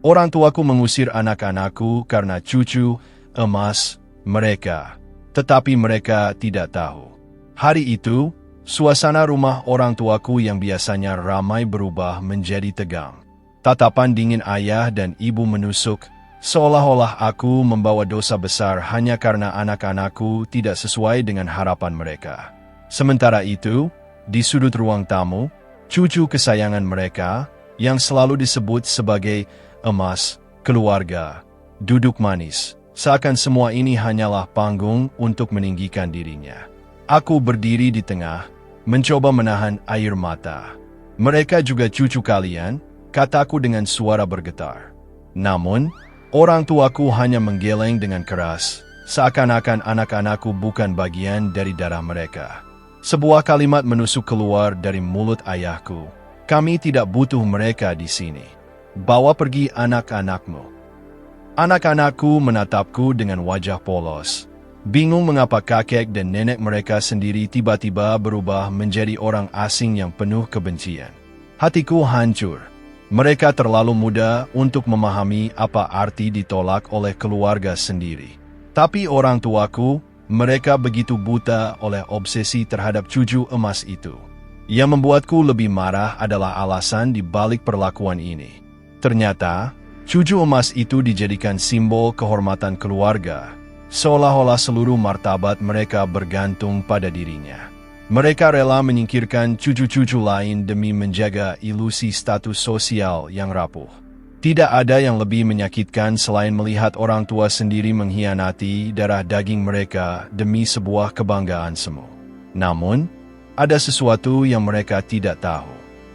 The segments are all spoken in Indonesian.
Orang tuaku mengusir anak-anakku karena cucu emas mereka, tetapi mereka tidak tahu. Hari itu, suasana rumah orang tuaku yang biasanya ramai berubah menjadi tegang. Tatapan dingin ayah dan ibu menusuk, seolah-olah aku membawa dosa besar hanya karena anak-anakku tidak sesuai dengan harapan mereka. Sementara itu, di sudut ruang tamu, cucu kesayangan mereka, yang selalu disebut sebagai emas keluarga, duduk manis, seakan semua ini hanyalah panggung untuk meninggikan dirinya. Aku berdiri di tengah, mencoba menahan air mata. Mereka juga cucu kalian, kataku dengan suara bergetar. Namun, orang tuaku hanya menggeleng dengan keras, seakan-akan anak-anakku bukan bagian dari darah mereka. Sebuah kalimat menusuk keluar dari mulut ayahku. Kami tidak butuh mereka di sini. Bawa pergi anak-anakmu. Anak-anakku menatapku dengan wajah polos. Bingung mengapa kakek dan nenek mereka sendiri tiba-tiba berubah menjadi orang asing yang penuh kebencian. Hatiku hancur. Mereka terlalu muda untuk memahami apa arti ditolak oleh keluarga sendiri. Tapi orang tuaku, mereka begitu buta oleh obsesi terhadap cucu emas itu. Yang membuatku lebih marah adalah alasan di balik perlakuan ini. Ternyata, cucu emas itu dijadikan simbol kehormatan keluarga, seolah-olah seluruh martabat mereka bergantung pada dirinya. Mereka rela menyingkirkan cucu-cucu lain demi menjaga ilusi status sosial yang rapuh. Tidak ada yang lebih menyakitkan selain melihat orang tua sendiri mengkhianati darah daging mereka demi sebuah kebanggaan semu. Namun, ada sesuatu yang mereka tidak tahu.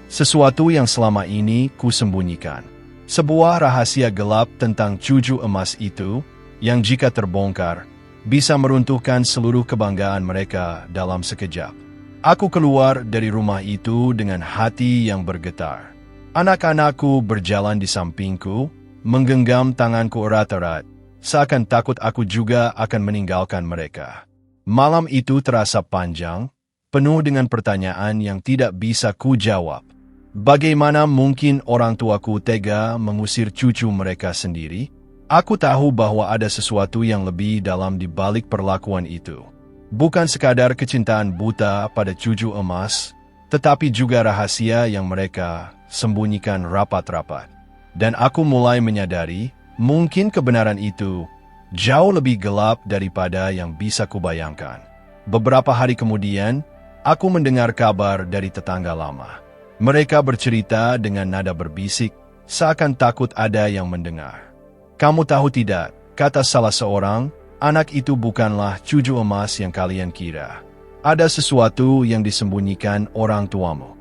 Sesuatu yang selama ini kusembunyikan. Sebuah rahasia gelap tentang cucu emas itu, yang jika terbongkar, bisa meruntuhkan seluruh kebanggaan mereka dalam sekejap. Aku keluar dari rumah itu dengan hati yang bergetar. Anak-anakku berjalan di sampingku, menggenggam tanganku erat-erat, seakan takut aku juga akan meninggalkan mereka. Malam itu terasa panjang, penuh dengan pertanyaan yang tidak bisa kujawab. Bagaimana mungkin orang tuaku tega mengusir cucu mereka sendiri? Aku tahu bahwa ada sesuatu yang lebih dalam di balik perlakuan itu. Bukan sekadar kecintaan buta pada cucu emas, tetapi juga rahasia yang mereka sembunyikan rapat-rapat. Dan aku mulai menyadari, mungkin kebenaran itu jauh lebih gelap daripada yang bisa kubayangkan. Beberapa hari kemudian, aku mendengar kabar dari tetangga lama. Mereka bercerita dengan nada berbisik, seakan takut ada yang mendengar. Kamu tahu tidak, kata salah seorang, anak itu bukanlah cucu emas yang kalian kira. Ada sesuatu yang disembunyikan orang tuamu.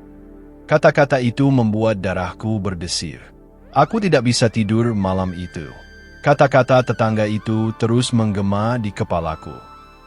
Kata-kata itu membuat darahku berdesir. Aku tidak bisa tidur malam itu. Kata-kata tetangga itu terus menggema di kepalaku.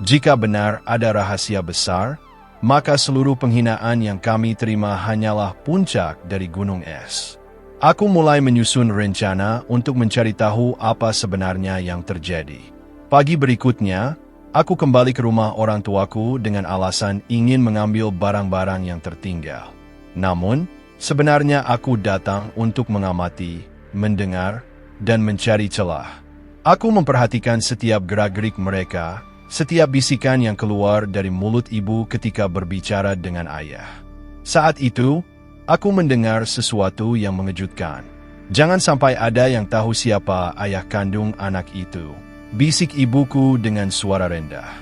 Jika benar ada rahasia besar, maka seluruh penghinaan yang kami terima hanyalah puncak dari gunung es. Aku mulai menyusun rencana untuk mencari tahu apa sebenarnya yang terjadi. Pagi berikutnya, aku kembali ke rumah orang tuaku dengan alasan ingin mengambil barang-barang yang tertinggal. Namun, sebenarnya aku datang untuk mengamati, mendengar, dan mencari celah. Aku memperhatikan setiap gerak-gerik mereka, setiap bisikan yang keluar dari mulut ibu ketika berbicara dengan ayah. Saat itu, aku mendengar sesuatu yang mengejutkan. Jangan sampai ada yang tahu siapa ayah kandung anak itu, bisik ibuku dengan suara rendah.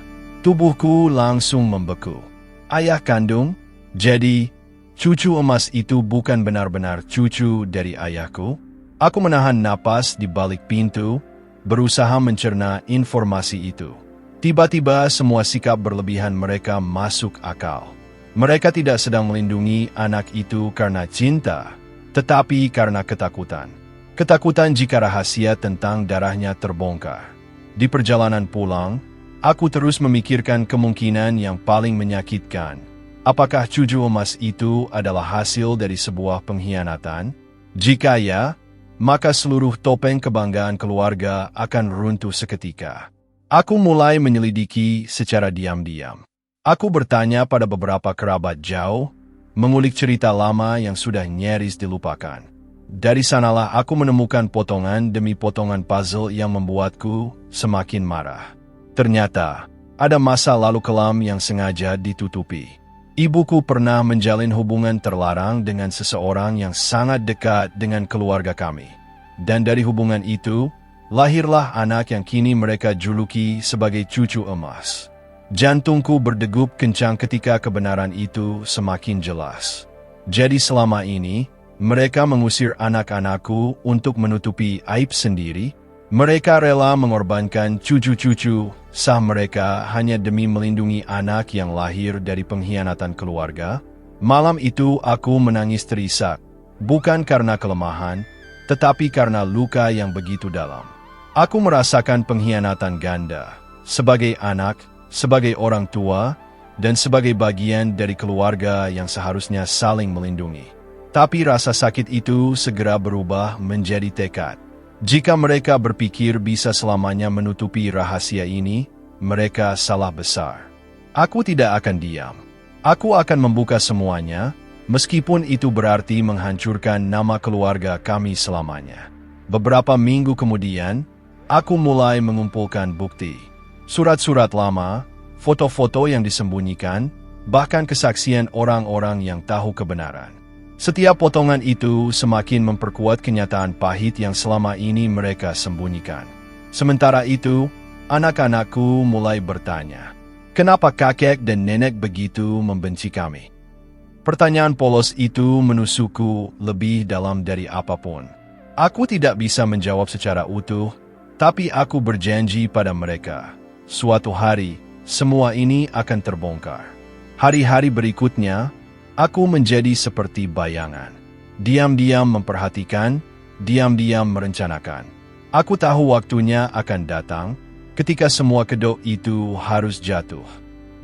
Tubuhku langsung membeku. Ayah kandung? Jadi, cucu emas itu bukan benar-benar cucu dari ayahku? Aku menahan napas di balik pintu, berusaha mencerna informasi itu. Tiba-tiba semua sikap berlebihan mereka masuk akal. Mereka tidak sedang melindungi anak itu karena cinta, tetapi karena ketakutan. Ketakutan jika rahasia tentang darahnya terbongkar. Di perjalanan pulang, aku terus memikirkan kemungkinan yang paling menyakitkan. Apakah cucu emas itu adalah hasil dari sebuah pengkhianatan? Jika ya, maka seluruh topeng kebanggaan keluarga akan runtuh seketika. Aku mulai menyelidiki secara diam-diam. Aku bertanya pada beberapa kerabat jauh, mengulik cerita lama yang sudah nyaris dilupakan. Dari sanalah aku menemukan potongan demi potongan puzzle yang membuatku semakin marah. Ternyata, ada masa lalu kelam yang sengaja ditutupi. Ibuku pernah menjalin hubungan terlarang dengan seseorang yang sangat dekat dengan keluarga kami. Dan dari hubungan itu, lahirlah anak yang kini mereka juluki sebagai cucu emas. Jantungku berdegup kencang ketika kebenaran itu semakin jelas. Jadi selama ini, mereka mengusir anak-anakku untuk menutupi aib sendiri. Mereka rela mengorbankan cucu-cucu sah mereka hanya demi melindungi anak yang lahir dari pengkhianatan keluarga. Malam itu aku menangis terisak, bukan karena kelemahan, tetapi karena luka yang begitu dalam. Aku merasakan pengkhianatan ganda, sebagai anak, sebagai orang tua, dan sebagai bagian dari keluarga yang seharusnya saling melindungi. Tapi rasa sakit itu segera berubah menjadi tekad. Jika mereka berpikir bisa selamanya menutupi rahasia ini, mereka salah besar. Aku tidak akan diam. Aku akan membuka semuanya, meskipun itu berarti menghancurkan nama keluarga kami selamanya. Beberapa minggu kemudian, aku mulai mengumpulkan bukti. Surat-surat lama, foto-foto yang disembunyikan, bahkan kesaksian orang-orang yang tahu kebenaran. Setiap potongan itu semakin memperkuat kenyataan pahit yang selama ini mereka sembunyikan. Sementara itu, anak-anakku mulai bertanya, kenapa kakek dan nenek begitu membenci kami? Pertanyaan polos itu menusukku lebih dalam dari apapun. Aku tidak bisa menjawab secara utuh, tapi aku berjanji pada mereka, suatu hari, semua ini akan terbongkar. Hari-hari berikutnya, aku menjadi seperti bayangan. Diam-diam memperhatikan, diam-diam merencanakan. Aku tahu waktunya akan datang, ketika semua kedok itu harus jatuh.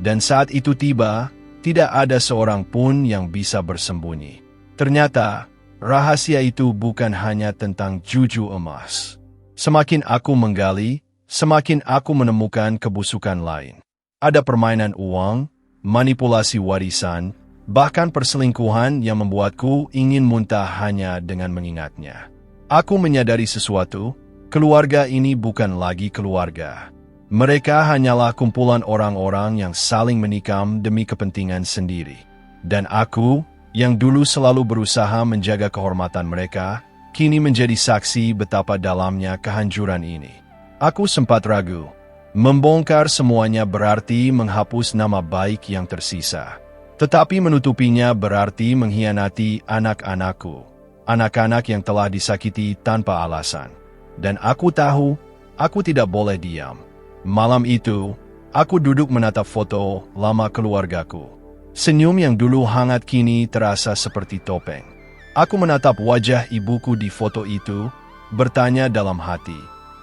Dan saat itu tiba, tidak ada seorang pun yang bisa bersembunyi. Ternyata, rahasia itu bukan hanya tentang cucu emas. Semakin aku menggali, semakin aku menemukan kebusukan lain. Ada permainan uang, manipulasi warisan, bahkan perselingkuhan yang membuatku ingin muntah hanya dengan mengingatnya. Aku menyadari sesuatu, keluarga ini bukan lagi keluarga. Mereka hanyalah kumpulan orang-orang yang saling menikam demi kepentingan sendiri. Dan aku, yang dulu selalu berusaha menjaga kehormatan mereka, kini menjadi saksi betapa dalamnya kehancuran ini. Aku sempat ragu. Membongkar semuanya berarti menghapus nama baik yang tersisa. Tetapi menutupinya berarti mengkhianati anak-anakku, anak-anak yang telah disakiti tanpa alasan. Dan aku tahu, aku tidak boleh diam. Malam itu, aku duduk menatap foto lama keluargaku. Senyum yang dulu hangat kini terasa seperti topeng. Aku menatap wajah ibuku di foto itu, bertanya dalam hati,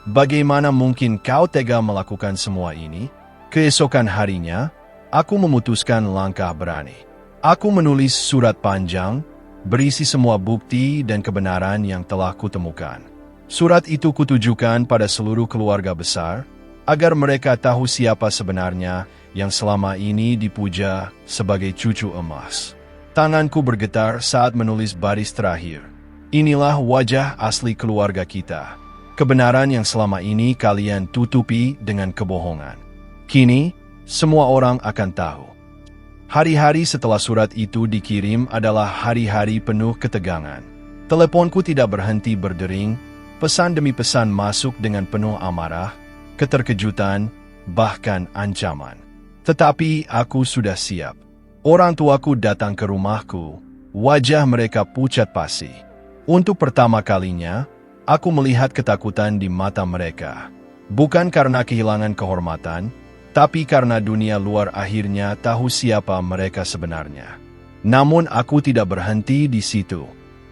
bagaimana mungkin kau tega melakukan semua ini? Keesokan harinya, aku memutuskan langkah berani. Aku menulis surat panjang, berisi semua bukti dan kebenaran yang telah kutemukan. Surat itu kutujukan pada seluruh keluarga besar, agar mereka tahu siapa sebenarnya yang selama ini dipuja sebagai cucu emas. Tanganku bergetar saat menulis baris terakhir. Inilah wajah asli keluarga kita. Kebenaran yang selama ini kalian tutupi dengan kebohongan. Kini, semua orang akan tahu. Hari-hari setelah surat itu dikirim adalah hari-hari penuh ketegangan. Teleponku tidak berhenti berdering, pesan demi pesan masuk dengan penuh amarah, keterkejutan, bahkan ancaman. Tetapi aku sudah siap. Orang tuaku datang ke rumahku, wajah mereka pucat pasi. Untuk pertama kalinya, aku melihat ketakutan di mata mereka. Bukan karena kehilangan kehormatan, tapi karena dunia luar akhirnya tahu siapa mereka sebenarnya. Namun aku tidak berhenti di situ.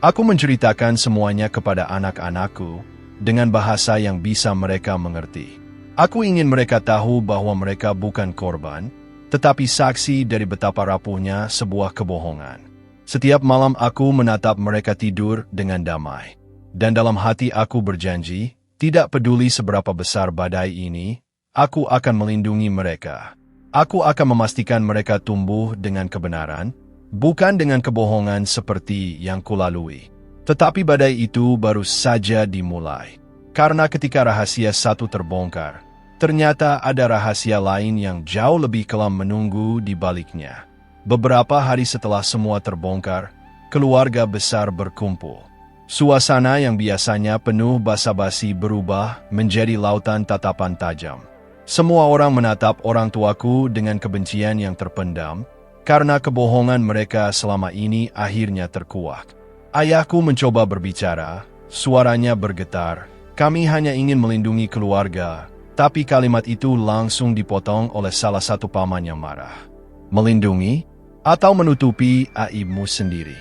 Aku menceritakan semuanya kepada anak-anakku dengan bahasa yang bisa mereka mengerti. Aku ingin mereka tahu bahwa mereka bukan korban, tetapi saksi dari betapa rapuhnya sebuah kebohongan. Setiap malam aku menatap mereka tidur dengan damai. Dan dalam hati aku berjanji, tidak peduli seberapa besar badai ini, aku akan melindungi mereka. Aku akan memastikan mereka tumbuh dengan kebenaran, bukan dengan kebohongan seperti yang kulalui. Tetapi badai itu baru saja dimulai. Karena ketika rahasia satu terbongkar, ternyata ada rahasia lain yang jauh lebih kelam menunggu di baliknya. Beberapa hari setelah semua terbongkar, keluarga besar berkumpul. Suasana yang biasanya penuh basa-basi berubah menjadi lautan tatapan tajam. Semua orang menatap orang tuaku dengan kebencian yang terpendam, karena kebohongan mereka selama ini akhirnya terkuak. Ayahku mencoba berbicara, suaranya bergetar. Kami hanya ingin melindungi keluarga, tapi kalimat itu langsung dipotong oleh salah satu paman yang marah. Melindungi atau menutupi aibmu sendiri?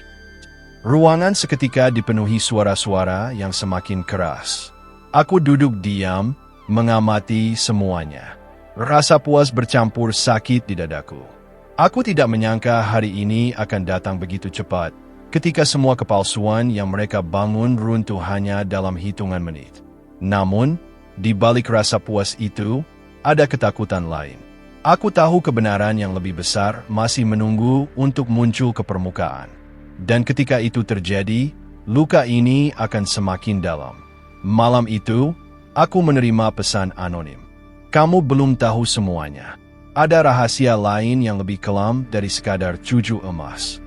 Ruangan seketika dipenuhi suara-suara yang semakin keras. Aku duduk diam, mengamati semuanya. Rasa puas bercampur sakit di dadaku. Aku tidak menyangka hari ini akan datang begitu cepat, ketika semua kepalsuan yang mereka bangun runtuh hanya dalam hitungan menit. Namun, di balik rasa puas itu, ada ketakutan lain. Aku tahu kebenaran yang lebih besar masih menunggu untuk muncul ke permukaan. Dan ketika itu terjadi, luka ini akan semakin dalam. Malam itu, aku menerima pesan anonim. Kamu belum tahu semuanya. Ada rahasia lain yang lebih kelam dari sekadar cucu emas.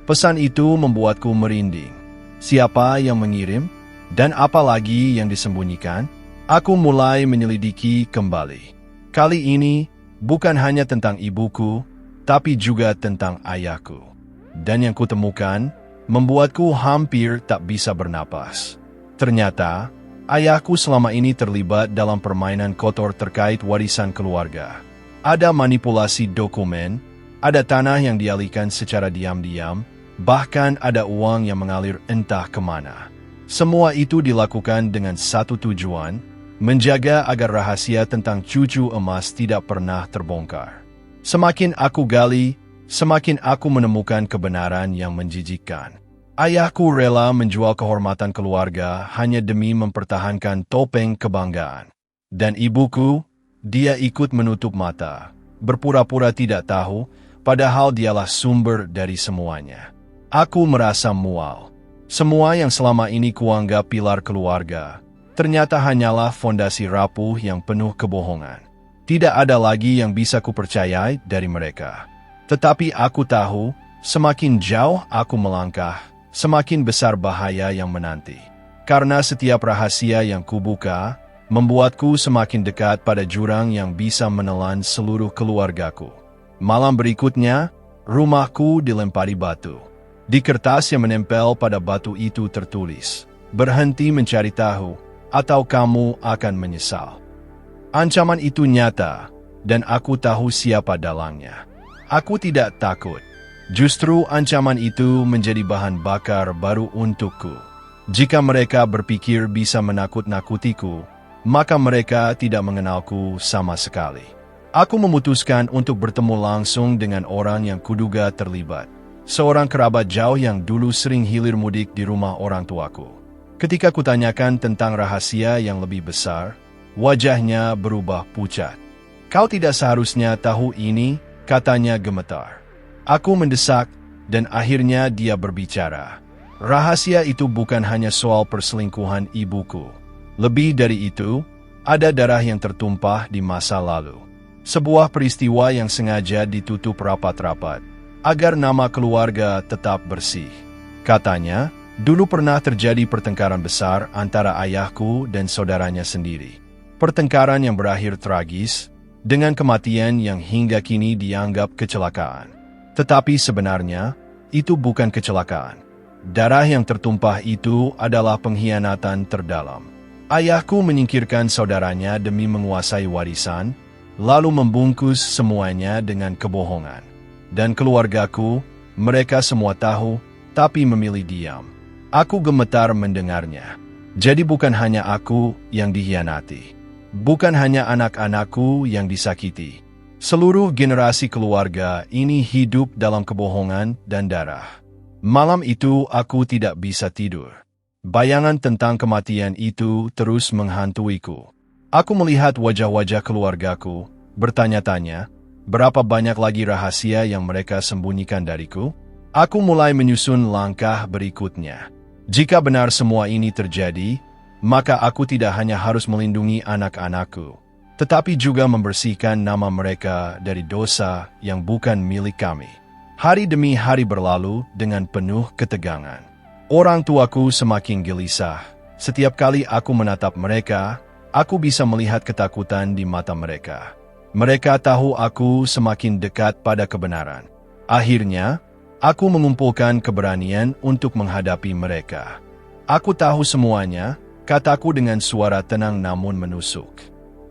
Pesan itu membuatku merinding. Siapa yang mengirim? Dan apa lagi yang disembunyikan? Aku mulai menyelidiki kembali. Kali ini, bukan hanya tentang ibuku, tapi juga tentang ayahku. Dan yang kutemukan, membuatku hampir tak bisa bernapas. Ternyata, ayahku selama ini terlibat dalam permainan kotor terkait warisan keluarga. Ada manipulasi dokumen, ada tanah yang dialihkan secara diam-diam, bahkan ada uang yang mengalir entah kemana. Semua itu dilakukan dengan satu tujuan, menjaga agar rahasia tentang cucu emas tidak pernah terbongkar. Semakin aku gali, semakin aku menemukan kebenaran yang menjijikkan. Ayahku rela menjual kehormatan keluarga hanya demi mempertahankan topeng kebanggaan. Dan ibuku, dia ikut menutup mata, berpura-pura tidak tahu, padahal dialah sumber dari semuanya. Aku merasa mual. Semua yang selama ini kuanggap pilar keluarga, ternyata hanyalah fondasi rapuh yang penuh kebohongan. Tidak ada lagi yang bisa kupercayai dari mereka. Tetapi aku tahu, semakin jauh aku melangkah, semakin besar bahaya yang menanti. Karena setiap rahasia yang kubuka, membuatku semakin dekat pada jurang yang bisa menelan seluruh keluargaku. Malam berikutnya, rumahku dilempari batu. Di kertas yang menempel pada batu itu tertulis, "Berhenti mencari tahu, atau kamu akan menyesal." Ancaman itu nyata, dan aku tahu siapa dalangnya. Aku tidak takut. Justru ancaman itu menjadi bahan bakar baru untukku. Jika mereka berpikir bisa menakut-nakutiku, maka mereka tidak mengenalku sama sekali. Aku memutuskan untuk bertemu langsung dengan orang yang kuduga terlibat. Seorang kerabat jauh yang dulu sering hilir mudik di rumah orang tuaku. Ketika kutanyakan tentang rahasia yang lebih besar, wajahnya berubah pucat. "Kau tidak seharusnya tahu ini," katanya gemetar. Aku mendesak, dan akhirnya dia berbicara. Rahasia itu bukan hanya soal perselingkuhan ibuku. Lebih dari itu, ada darah yang tertumpah di masa lalu. Sebuah peristiwa yang sengaja ditutup rapat-rapat, agar nama keluarga tetap bersih. Katanya, dulu pernah terjadi pertengkaran besar antara ayahku dan saudaranya sendiri. Pertengkaran yang berakhir tragis, dengan kematian yang hingga kini dianggap kecelakaan. Tetapi sebenarnya, itu bukan kecelakaan. Darah yang tertumpah itu adalah pengkhianatan terdalam. Ayahku menyingkirkan saudaranya demi menguasai warisan, lalu membungkus semuanya dengan kebohongan. Dan keluargaku, mereka semua tahu, tapi memilih diam. Aku gemetar mendengarnya. Jadi bukan hanya aku yang dikhianati. Bukan hanya anak-anakku yang disakiti. Seluruh generasi keluarga ini hidup dalam kebohongan dan darah. Malam itu aku tidak bisa tidur. Bayangan tentang kematian itu terus menghantuiku. Aku melihat wajah-wajah keluargaku, bertanya-tanya, berapa banyak lagi rahasia yang mereka sembunyikan dariku? Aku mulai menyusun langkah berikutnya. Jika benar semua ini terjadi, maka aku tidak hanya harus melindungi anak-anakku, tetapi juga membersihkan nama mereka dari dosa yang bukan milik kami. Hari demi hari berlalu dengan penuh ketegangan. Orang tuaku semakin gelisah. Setiap kali aku menatap mereka, aku bisa melihat ketakutan di mata mereka. Mereka tahu aku semakin dekat pada kebenaran. Akhirnya, aku mengumpulkan keberanian untuk menghadapi mereka. Aku tahu semuanya, kataku dengan suara tenang namun menusuk.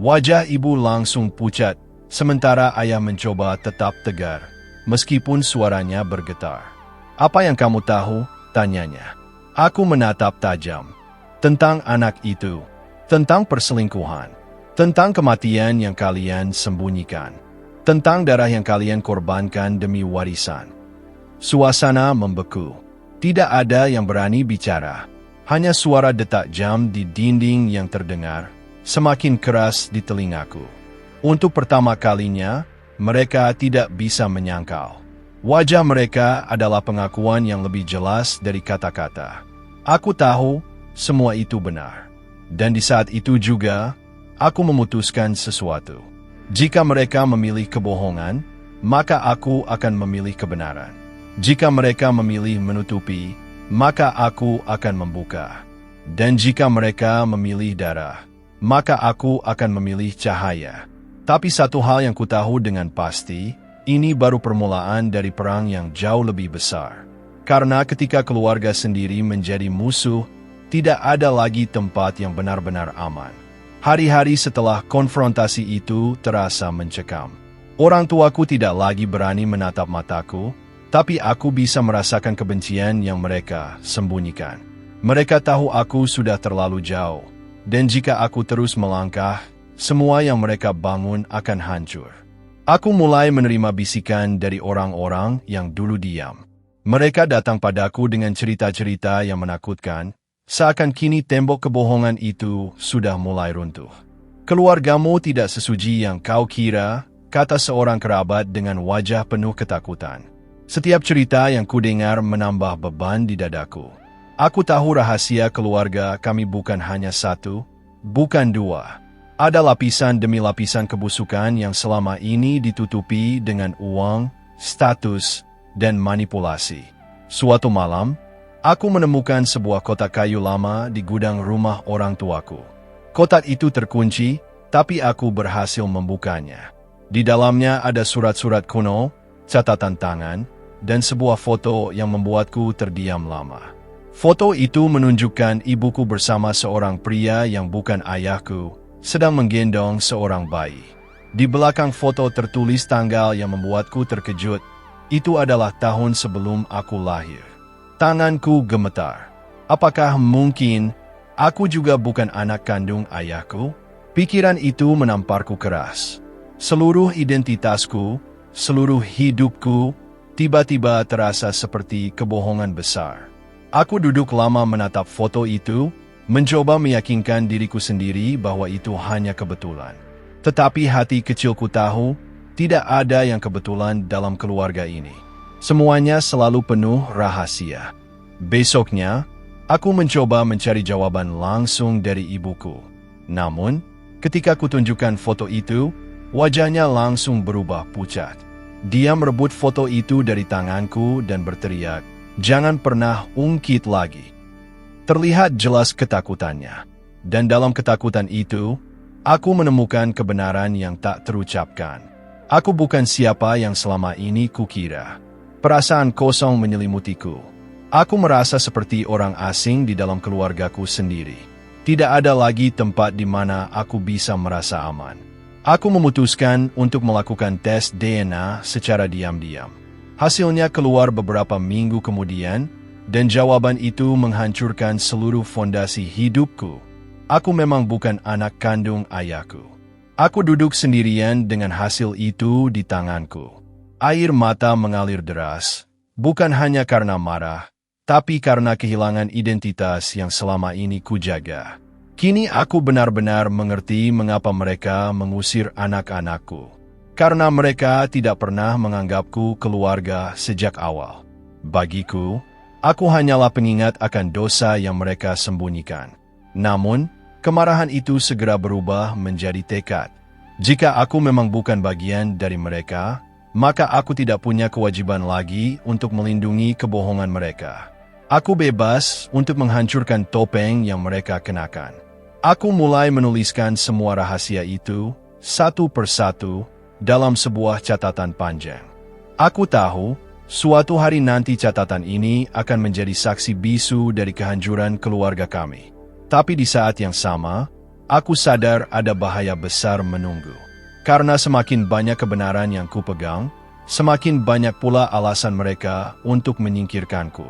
Wajah ibu langsung pucat, sementara ayah mencoba tetap tegar, meskipun suaranya bergetar. Apa yang kamu tahu? Tanyanya. Aku menatap tajam. Tentang anak itu, tentang perselingkuhan, tentang kematian yang kalian sembunyikan, tentang darah yang kalian korbankan demi warisan. Suasana membeku. Tidak ada yang berani bicara. Hanya suara detak jam di dinding yang terdengar, semakin keras di telingaku. Untuk pertama kalinya, mereka tidak bisa menyangkal. Wajah mereka adalah pengakuan yang lebih jelas dari kata-kata. Aku tahu semua itu benar. Dan di saat itu juga, aku memutuskan sesuatu. Jika mereka memilih kebohongan, maka aku akan memilih kebenaran. Jika mereka memilih menutupi, maka aku akan membuka. Dan jika mereka memilih darah, maka aku akan memilih cahaya. Tapi satu hal yang kutahu dengan pasti, ini baru permulaan dari perang yang jauh lebih besar. Karena ketika keluarga sendiri menjadi musuh, tidak ada lagi tempat yang benar-benar aman. Hari-hari setelah konfrontasi itu terasa mencekam. Orang tuaku tidak lagi berani menatap mataku, tapi aku bisa merasakan kebencian yang mereka sembunyikan. Mereka tahu aku sudah terlalu jauh, dan jika aku terus melangkah, semua yang mereka bangun akan hancur. Aku mulai menerima bisikan dari orang-orang yang dulu diam. Mereka datang padaku dengan cerita-cerita yang menakutkan, seakan kini tembok kebohongan itu sudah mulai runtuh. Keluargamu tidak sesuci yang kau kira, kata seorang kerabat dengan wajah penuh ketakutan. Setiap cerita yang kudengar menambah beban di dadaku. Aku tahu rahasia keluarga kami bukan hanya satu, bukan dua. Ada lapisan demi lapisan kebusukan yang selama ini ditutupi dengan uang, status, dan manipulasi. Suatu malam, aku menemukan sebuah kotak kayu lama di gudang rumah orang tuaku. Kotak itu terkunci, tapi aku berhasil membukanya. Di dalamnya ada surat-surat kuno, catatan tangan, dan sebuah foto yang membuatku terdiam lama. Foto itu menunjukkan ibuku bersama seorang pria yang bukan ayahku, sedang menggendong seorang bayi. Di belakang foto tertulis tanggal yang membuatku terkejut. Itu adalah tahun sebelum aku lahir. Tanganku gemetar. Apakah mungkin aku juga bukan anak kandung ayahku? Pikiran itu menamparku keras. Seluruh identitasku, seluruh hidupku, tiba-tiba terasa seperti kebohongan besar. Aku duduk lama menatap foto itu, mencoba meyakinkan diriku sendiri bahwa itu hanya kebetulan. Tetapi hati kecilku tahu, tidak ada yang kebetulan dalam keluarga ini. Semuanya selalu penuh rahasia. Besoknya, aku mencoba mencari jawaban langsung dari ibuku. Namun, ketika kutunjukkan foto itu, wajahnya langsung berubah pucat. Dia merebut foto itu dari tanganku dan berteriak, "Jangan pernah ungkit lagi." Terlihat jelas ketakutannya. Dan dalam ketakutan itu, aku menemukan kebenaran yang tak terucapkan. Aku bukan siapa yang selama ini kukira. Perasaan kosong menyelimutiku. Aku merasa seperti orang asing di dalam keluargaku sendiri. Tidak ada lagi tempat di mana aku bisa merasa aman. Aku memutuskan untuk melakukan tes DNA secara diam-diam. Hasilnya keluar beberapa minggu kemudian, dan jawaban itu menghancurkan seluruh fondasi hidupku. Aku memang bukan anak kandung ayahku. Aku duduk sendirian dengan hasil itu di tanganku. Air mata mengalir deras, bukan hanya karena marah, tapi karena kehilangan identitas yang selama ini kujaga. Kini aku benar-benar mengerti mengapa mereka mengusir anak-anakku. Karena mereka tidak pernah menganggapku keluarga sejak awal. Bagiku, Aku hanyalah pengingat akan dosa yang mereka sembunyikan. Namun, kemarahan itu segera berubah menjadi tekad. Jika aku memang bukan bagian dari mereka, maka aku tidak punya kewajiban lagi untuk melindungi kebohongan mereka. Aku bebas untuk menghancurkan topeng yang mereka kenakan. Aku mulai menuliskan semua rahasia itu, satu persatu, dalam sebuah catatan panjang. Aku tahu, suatu hari nanti catatan ini akan menjadi saksi bisu dari kehancuran keluarga kami. Tapi di saat yang sama, aku sadar ada bahaya besar menunggu. Karena semakin banyak kebenaran yang kupegang, semakin banyak pula alasan mereka untuk menyingkirkanku.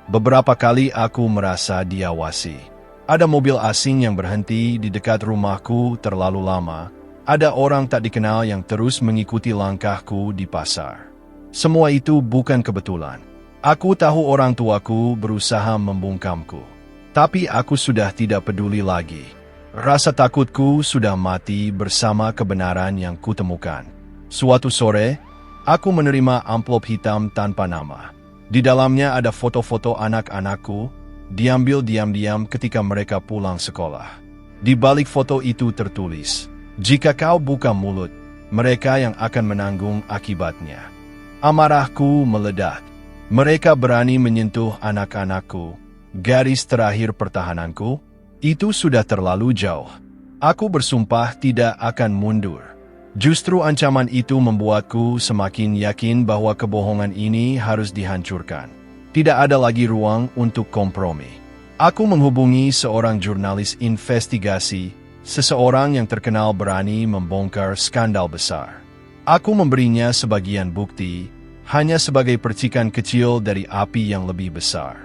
Beberapa kali aku merasa diawasi. Ada mobil asing yang berhenti di dekat rumahku terlalu lama. Ada orang tak dikenal yang terus mengikuti langkahku di pasar. Semua itu bukan kebetulan. Aku tahu orang tuaku berusaha membungkamku. Tapi aku sudah tidak peduli lagi. Rasa takutku sudah mati bersama kebenaran yang kutemukan. Suatu sore, aku menerima amplop hitam tanpa nama. Di dalamnya ada foto-foto anak-anakku, diambil diam-diam ketika mereka pulang sekolah. Di balik foto itu tertulis, "Jika kau buka mulut, mereka yang akan menanggung akibatnya." Amarahku meledak. Mereka berani menyentuh anak-anakku. Garis terakhir pertahananku, itu sudah terlalu jauh. Aku bersumpah tidak akan mundur. Justru ancaman itu membuatku semakin yakin bahwa kebohongan ini harus dihancurkan. Tidak ada lagi ruang untuk kompromi. Aku menghubungi seorang jurnalis investigasi, seseorang yang terkenal berani membongkar skandal besar. Aku memberinya sebagian bukti, hanya sebagai percikan kecil dari api yang lebih besar.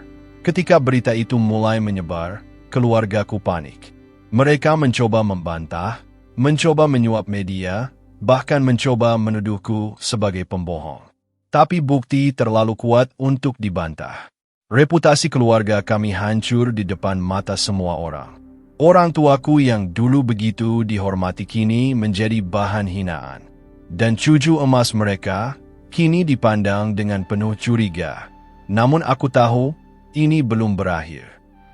Ketika berita itu mulai menyebar, keluargaku panik. Mereka mencoba membantah, mencoba menyuap media, bahkan mencoba menuduhku sebagai pembohong. Tapi bukti terlalu kuat untuk dibantah. Reputasi keluarga kami hancur di depan mata semua orang. Orang tuaku yang dulu begitu dihormati kini menjadi bahan hinaan. Dan cucu emas mereka kini dipandang dengan penuh curiga. Namun aku tahu, ini belum berakhir.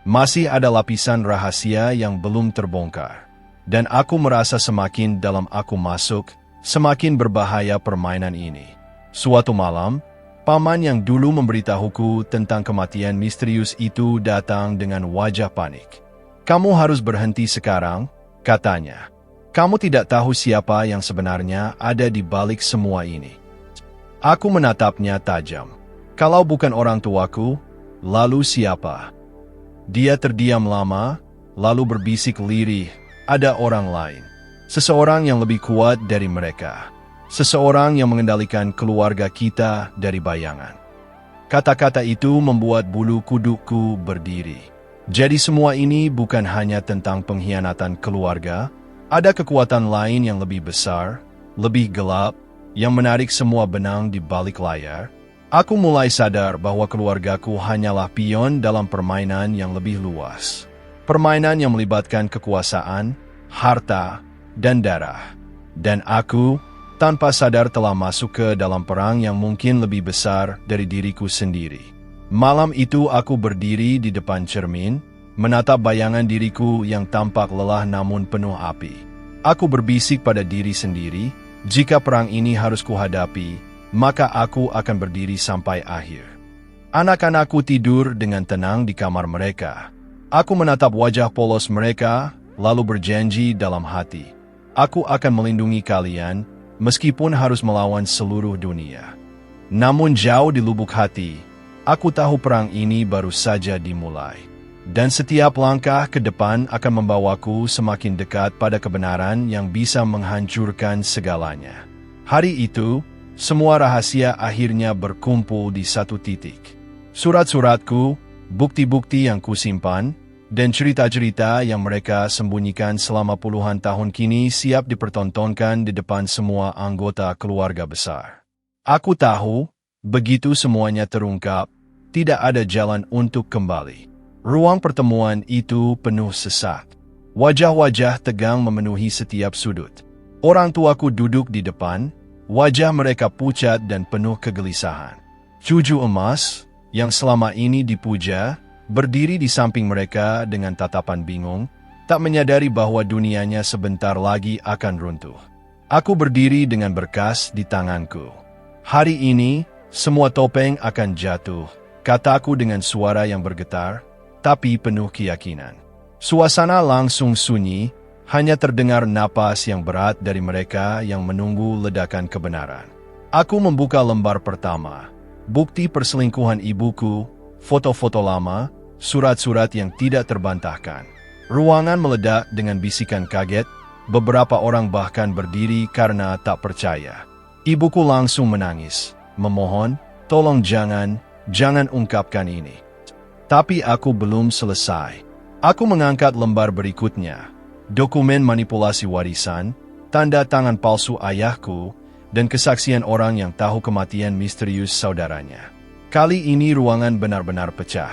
Masih ada lapisan rahasia yang belum terbongkar. Dan aku merasa semakin dalam aku masuk, semakin berbahaya permainan ini. Suatu malam, paman yang dulu memberitahuku tentang kematian misterius itu datang dengan wajah panik. "Kamu harus berhenti sekarang," katanya. "Kamu tidak tahu siapa yang sebenarnya ada di balik semua ini." Aku menatapnya tajam. Kalau bukan orang tuaku, lalu siapa? Dia terdiam lama, lalu berbisik lirih, "Ada orang lain. Seseorang yang lebih kuat dari mereka. Seseorang yang mengendalikan keluarga kita dari bayangan." Kata-kata itu membuat bulu kudukku berdiri. Jadi semua ini bukan hanya tentang pengkhianatan keluarga, ada kekuatan lain yang lebih besar, lebih gelap, yang menarik semua benang di balik layar. Aku mulai sadar bahwa keluargaku hanyalah pion dalam permainan yang lebih luas. Permainan yang melibatkan kekuasaan, harta, dan darah. Dan aku, tanpa sadar telah masuk ke dalam perang yang mungkin lebih besar dari diriku sendiri. Malam itu aku berdiri di depan cermin, menatap bayangan diriku yang tampak lelah namun penuh api. Aku berbisik pada diri sendiri, jika perang ini harus kuhadapi, maka aku akan berdiri sampai akhir. Anak-anakku tidur dengan tenang di kamar mereka. Aku menatap wajah polos mereka, lalu berjanji dalam hati, "Aku akan melindungi kalian, meskipun harus melawan seluruh dunia." Namun jauh di lubuk hati, aku tahu perang ini baru saja dimulai. Dan setiap langkah ke depan akan membawaku semakin dekat pada kebenaran yang bisa menghancurkan segalanya. Hari itu, semua rahasia akhirnya berkumpul di satu titik. Surat-suratku, bukti-bukti yang kusimpan, dan cerita-cerita yang mereka sembunyikan selama puluhan tahun kini siap dipertontonkan di depan semua anggota keluarga besar. Aku tahu, begitu semuanya terungkap, tidak ada jalan untuk kembali. Ruang pertemuan itu penuh sesak. Wajah-wajah tegang memenuhi setiap sudut. Orang tuaku duduk di depan, wajah mereka pucat dan penuh kegelisahan. Cucu emas, yang selama ini dipuja, berdiri di samping mereka dengan tatapan bingung, tak menyadari bahwa dunianya sebentar lagi akan runtuh. Aku berdiri dengan berkas di tanganku. Hari ini, semua topeng akan jatuh, kataku dengan suara yang bergetar, tapi penuh keyakinan. Suasana langsung sunyi, hanya terdengar napas yang berat dari mereka yang menunggu ledakan kebenaran. Aku membuka lembar pertama, bukti perselingkuhan ibuku, foto-foto lama, surat-surat yang tidak terbantahkan. Ruangan meledak dengan bisikan kaget, beberapa orang bahkan berdiri karena tak percaya. Ibuku langsung menangis, memohon, tolong jangan ungkapkan ini. Tapi aku belum selesai. Aku mengangkat lembar berikutnya, dokumen manipulasi warisan, tanda tangan palsu ayahku, dan kesaksian orang yang tahu kematian misterius saudaranya. Kali ini ruangan benar-benar pecah.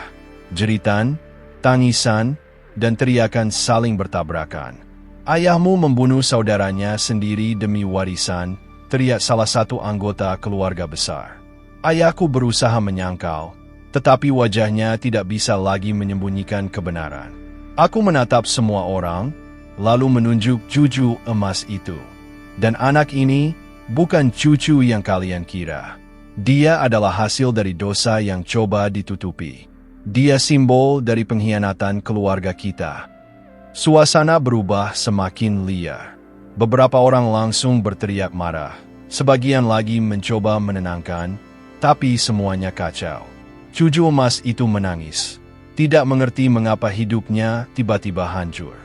Jeritan, tangisan, dan teriakan saling bertabrakan. Ayahmu membunuh saudaranya sendiri demi warisan, teriak salah satu anggota keluarga besar. Ayahku berusaha menyangkal, tetapi wajahnya tidak bisa lagi menyembunyikan kebenaran. Aku menatap semua orang, lalu menunjuk cucu emas itu. Dan anak ini bukan cucu yang kalian kira. Dia adalah hasil dari dosa yang coba ditutupi. Dia simbol dari pengkhianatan keluarga kita. Suasana berubah semakin liar. Beberapa orang langsung berteriak marah. Sebagian lagi mencoba menenangkan, tapi semuanya kacau. Cucu emas itu menangis. Tidak mengerti mengapa hidupnya tiba-tiba hancur.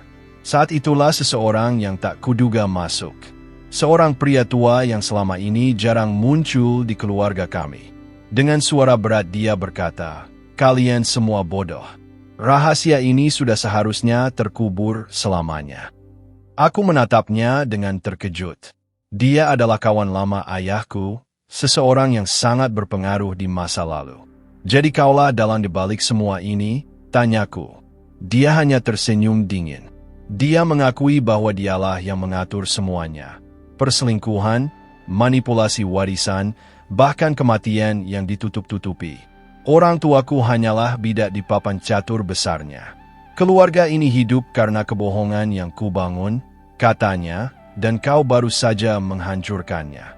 Saat itulah seseorang yang tak kuduga masuk. Seorang pria tua yang selama ini jarang muncul di keluarga kami. Dengan suara berat dia berkata, "Kalian semua bodoh. Rahasia ini sudah seharusnya terkubur selamanya." Aku menatapnya dengan terkejut. Dia adalah kawan lama ayahku, seseorang yang sangat berpengaruh di masa lalu. "Jadi kaulah dalang di balik semua ini?" tanyaku. Dia hanya tersenyum dingin. Dia mengakui bahwa dialah yang mengatur semuanya. Perselingkuhan, manipulasi warisan, bahkan kematian yang ditutup-tutupi. Orang tuaku hanyalah bidak di papan catur besarnya. Keluarga ini hidup karena kebohongan yang kubangun, katanya, dan kau baru saja menghancurkannya.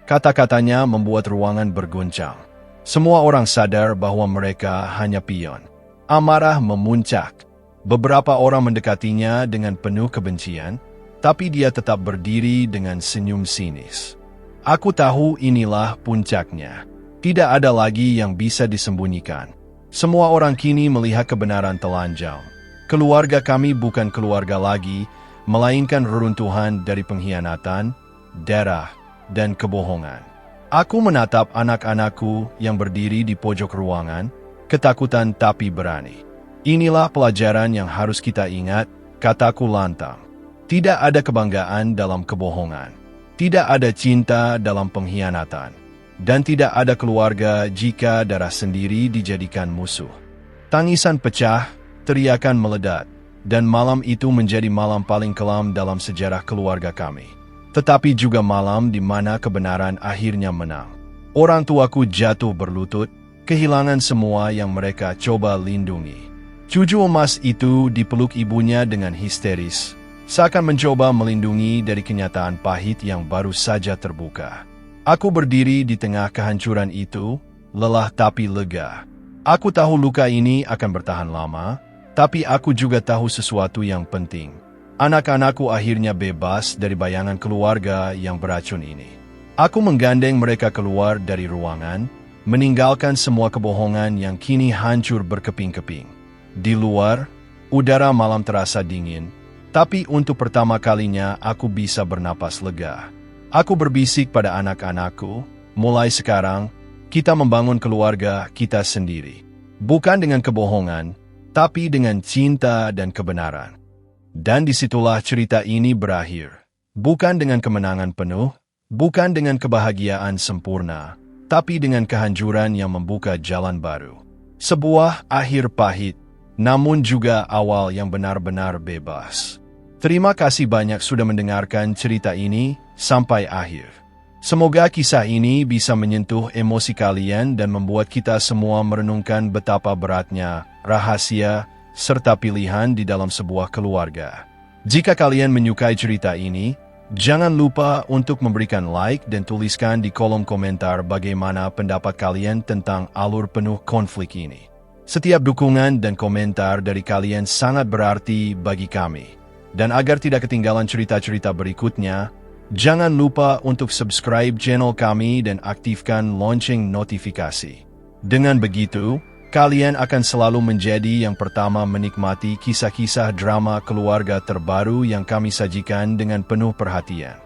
Kata-katanya membuat ruangan berguncang. Semua orang sadar bahwa mereka hanya pion. Amarah memuncak. Beberapa orang mendekatinya dengan penuh kebencian, tapi dia tetap berdiri dengan senyum sinis. Aku tahu inilah puncaknya. Tidak ada lagi yang bisa disembunyikan. Semua orang kini melihat kebenaran telanjang. Keluarga kami bukan keluarga lagi, melainkan reruntuhan dari pengkhianatan, darah, dan kebohongan. Aku menatap anak-anakku yang berdiri di pojok ruangan, ketakutan tapi berani. Inilah pelajaran yang harus kita ingat, kataku lantang. Tidak ada kebanggaan dalam kebohongan. Tidak ada cinta dalam pengkhianatan. Dan tidak ada keluarga jika darah sendiri dijadikan musuh. Tangisan pecah, teriakan meledak, dan malam itu menjadi malam paling kelam dalam sejarah keluarga kami. Tetapi juga malam di mana kebenaran akhirnya menang. Orang tuaku jatuh berlutut, kehilangan semua yang mereka coba lindungi. Cucu emas itu dipeluk ibunya dengan histeris, seakan mencoba melindungi dari kenyataan pahit yang baru saja terbuka. Aku berdiri di tengah kehancuran itu, lelah tapi lega. Aku tahu luka ini akan bertahan lama, tapi aku juga tahu sesuatu yang penting. Anak-anakku akhirnya bebas dari bayangan keluarga yang beracun ini. Aku menggandeng mereka keluar dari ruangan, meninggalkan semua kebohongan yang kini hancur berkeping-keping. Di luar, udara malam terasa dingin, tapi untuk pertama kalinya aku bisa bernapas lega. Aku berbisik pada anak-anakku, mulai sekarang, kita membangun keluarga kita sendiri. Bukan dengan kebohongan, tapi dengan cinta dan kebenaran. Dan disitulah cerita ini berakhir. Bukan dengan kemenangan penuh, bukan dengan kebahagiaan sempurna, tapi dengan kehancuran yang membuka jalan baru. Sebuah akhir pahit, namun juga awal yang benar-benar bebas. Terima kasih banyak sudah mendengarkan cerita ini sampai akhir. Semoga kisah ini bisa menyentuh emosi kalian dan membuat kita semua merenungkan betapa beratnya rahasia serta pilihan di dalam sebuah keluarga. Jika kalian menyukai cerita ini, jangan lupa untuk memberikan like dan tuliskan di kolom komentar bagaimana pendapat kalian tentang alur penuh konflik ini. Setiap dukungan dan komentar dari kalian sangat berarti bagi kami. Dan agar tidak ketinggalan cerita-cerita berikutnya, jangan lupa untuk subscribe channel kami dan aktifkan lonceng notifikasi. Dengan begitu, kalian akan selalu menjadi yang pertama menikmati kisah-kisah drama keluarga terbaru yang kami sajikan dengan penuh perhatian.